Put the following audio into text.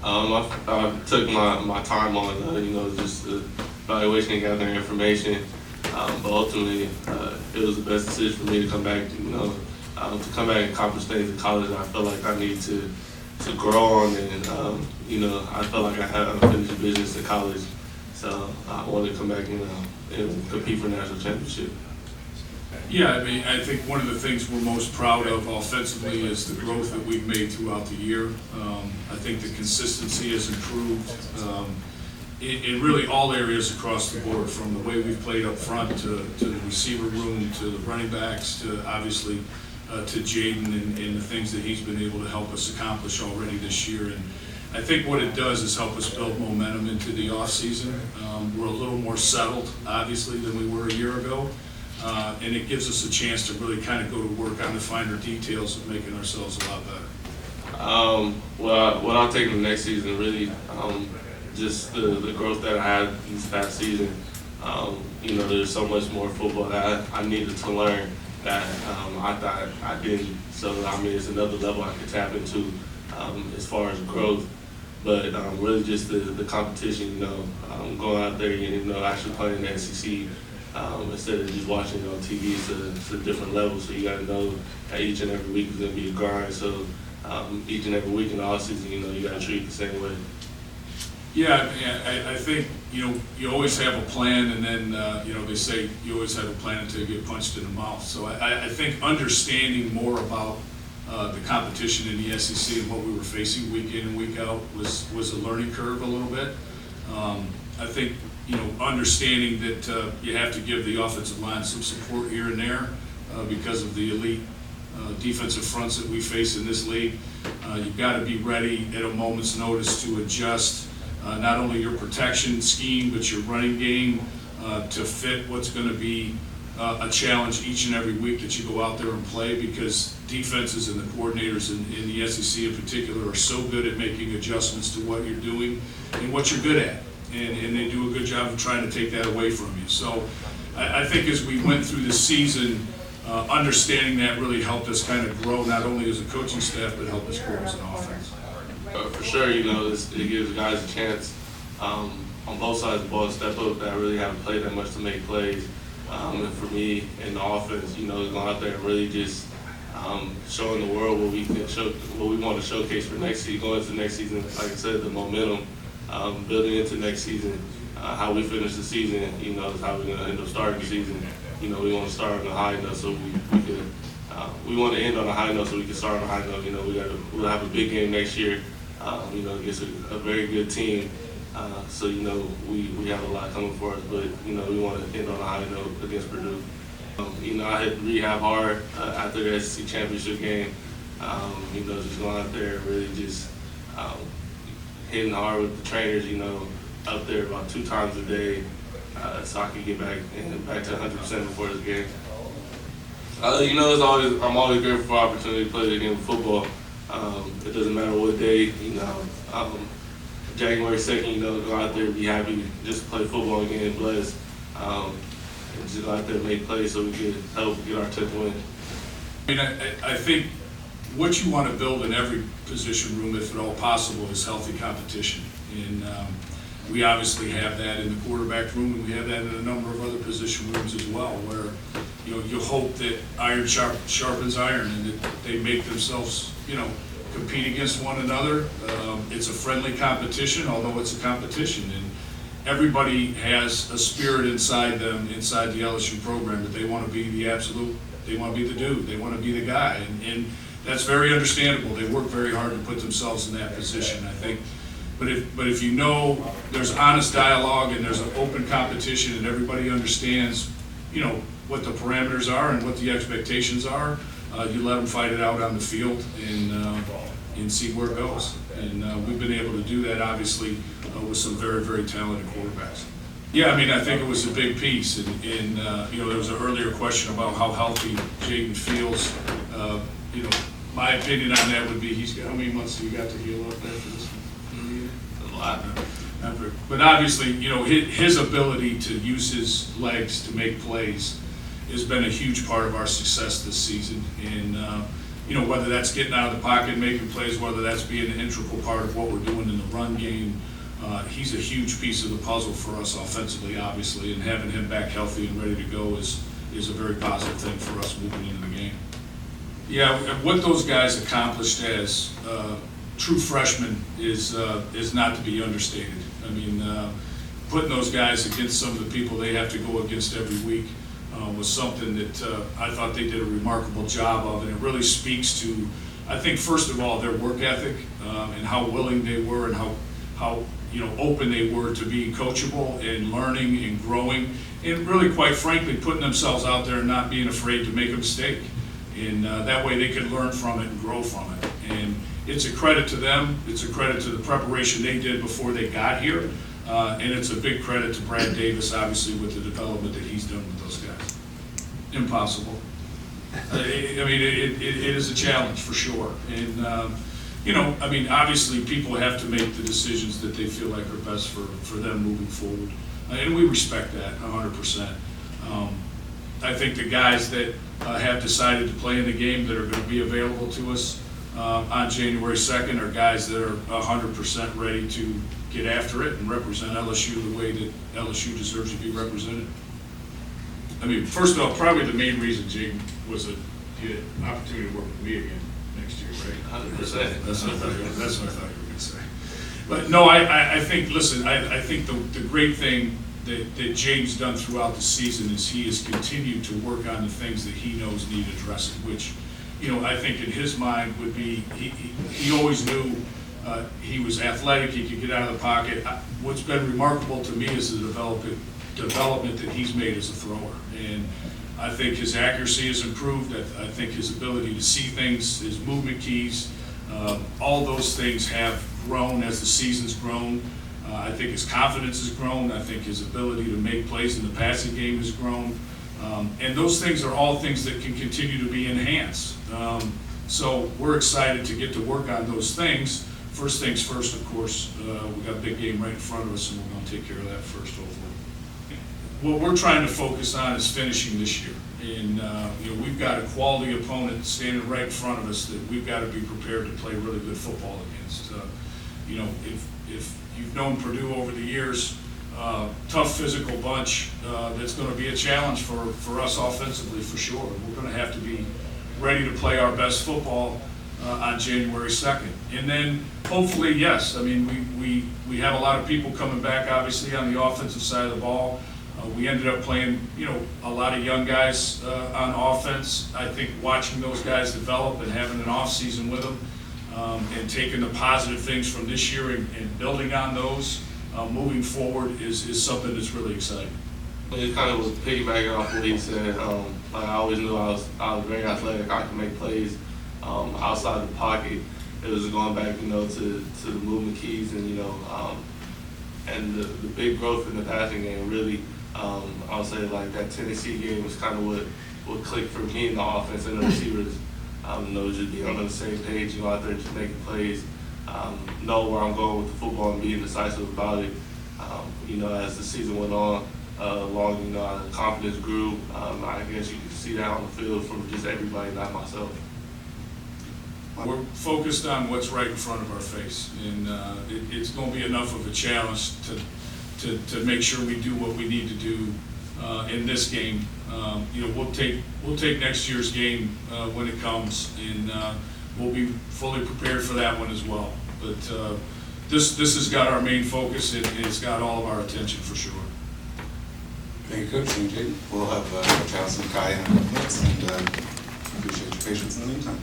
I took my time on, just evaluation and gathering information. But ultimately, it was the best decision for me to come back, to come back and accomplish things in college that I felt like I need to grow on. And, I felt like I had unfinished business in college. So I wanted to come back, and compete for national championship. Yeah, I mean, I think one of the things we're most proud of offensively is the growth that we've made throughout the year. I think the consistency has improved in really all areas across the board, from the way we've played up front to the receiver room, to the running backs, to obviously to Jayden and the things that he's been able to help us accomplish already this year. And I think what it does is help us build momentum into the offseason. We're a little more settled, obviously, than we were a year ago. And it gives us a chance to really kind of go to work on the finer details of making ourselves a lot better. What I'll take in the next season, really, just the growth that I had this past season. There's so much more football that I needed to learn that I thought I didn't. So, it's another level I could tap into as far as growth. But really just the competition, going out there and, actually playing in the SEC. Instead of just watching it on TV, it's a different level. So you got to know that each and every week is going to be a grind. So each and every week in the offseason, you got to treat it the same way. Yeah, I think, you always have a plan, and then, they say you always have a plan until you get punched in the mouth. So I think understanding more about the competition in the SEC and what we were facing week in and week out was a learning curve a little bit. I think, understanding that you have to give the offensive line some support here and there because of the elite defensive fronts that we face in this league. You've got to be ready at a moment's notice to adjust not only your protection scheme, but your running game to fit what's going to be a challenge each and every week that you go out there and play, because defenses and the coordinators in the SEC in particular are so good at making adjustments to what you're doing and what you're good at. And they do a good job of trying to take that away from you. So I think as we went through the season, understanding that really helped us kind of grow, not only as a coaching staff, but helped us grow as an offense. For sure, it gives guys a chance on both sides of the ball to step up that really haven't played that much to make plays. And for me in the offense, going out there and really just showing the world what we want to showcase for next season, going into next season. Like I said, the momentum. Building into next season, how we finish the season, is how we're going to end up starting the season. We want to start on a high note so we want to end on a high note so we can start on a high note. We'll have a big game next year, against a very good team. So, we have a lot coming for us, but, we want to end on a high note against Purdue. I had to rehab hard after the SEC championship game, just going out there and really just hitting hard with the trainers, up there about 2 times a day, so I could get back to 100% before this game. I'm always grateful for the opportunity to play the game of football. It doesn't matter what day, January 2nd, go out there and be happy just to play football and get blessed. And just go out there and make plays so we can help get our 10th win. I think what you want to build in every position room, if at all possible, is healthy competition. And we obviously have that in the quarterback room, and we have that in a number of other position rooms as well, where you hope that iron sharpens iron, and that they make themselves compete against one another. It's a friendly competition, although it's a competition, and everybody has a spirit inside them, inside the LSU program, that they want to be the absolute, they want to be the dude, they want to be the guy, and that's very understandable. They work very hard to put themselves in that position, I think. But if there's honest dialogue and there's an open competition and everybody understands, what the parameters are and what the expectations are, you let them fight it out on the field and see where it goes. And we've been able to do that, obviously, with some very, very talented quarterbacks. Yeah, I think it was a big piece. And there was an earlier question about how healthy Jayden feels. My opinion on that would be, how many months do you got to heal up after this one? A lot. But obviously, his ability to use his legs to make plays has been a huge part of our success this season. And whether that's getting out of the pocket, making plays, whether that's being an integral part of what we're doing in the run game. He's a huge piece of the puzzle for us offensively, obviously, and having him back healthy and ready to go is a very positive thing for us moving into the game. Yeah, what those guys accomplished as true freshmen is not to be understated. I mean, putting those guys against some of the people they have to go against every week was something that I thought they did a remarkable job of, and it really speaks to, I think, first of all, their work ethic and how willing they were and how open they were to being coachable and learning and growing, and really, quite frankly, putting themselves out there and not being afraid to make a mistake. And that way they could learn from it and grow from it. And it's a credit to them. It's a credit to the preparation they did before they got here. And it's a big credit to Brad Davis, obviously, with the development that he's done with those guys. Impossible. I mean, it is a challenge for sure. And, I mean, obviously people have to make the decisions that they feel like are best for them moving forward. And we respect that 100%. I think the guys that have decided to play in the game that are going to be available to us on January 2nd are guys that are 100% ready to get after it and represent LSU the way that LSU deserves to be represented. I mean, first of all, probably the main reason Jayden was he had an opportunity to work with me again next year, right? 100%. That's what I thought you were going to say. But no, I think, listen, I think the great thing that Jayden's done throughout the season is he has continued to work on the things that he knows need addressing, which, I think in his mind would be, he always knew he was athletic, he could get out of the pocket. What's been remarkable to me is the development that he's made as a thrower. And I think his accuracy has improved. I think his ability to see things, his movement keys, all those things have grown as the season's grown. I think his confidence has grown. I think his ability to make plays in the passing game has grown. And those things are all things that can continue to be enhanced. So we're excited to get to work on those things. First things first, of course, we got a big game right in front of us, and we're going to take care of that first, hopefully. What we're trying to focus on is finishing this year. And we've got a quality opponent standing right in front of us that we've got to be prepared to play really good football against. If you've known Purdue over the years, tough physical bunch that's going to be a challenge for us offensively for sure. We're going to have to be ready to play our best football on January 2nd. And then hopefully, yes, I mean, we have a lot of people coming back, obviously, on the offensive side of the ball. We ended up playing, a lot of young guys on offense. I think watching those guys develop and having an off season with them and taking the positive things from this year and building on those moving forward is something that's really exciting. It kind of was piggybacking off what he said. I always knew I was very athletic. I could make plays outside the pocket. It was going back, to the movement keys and and the big growth in the passing game. Really, I would say like that Tennessee game was kind of what clicked for me in the offense and the receivers. Just being on the same page, out there just making plays, know where I'm going with the football and being decisive about it. As the season went on, the confidence grew. I guess you can see that on the field from just everybody, not myself. We're focused on what's right in front of our face, and it's going to be enough of a challenge to make sure we do what we need to do in this game. We'll take next year's game when it comes, and we'll be fully prepared for that one as well. But this has got our main focus, and it's got all of our attention for sure. Thank you, Coach. Thank you. We'll have Coach Allison Kai in a couple minutes, and appreciate your patience in the meantime.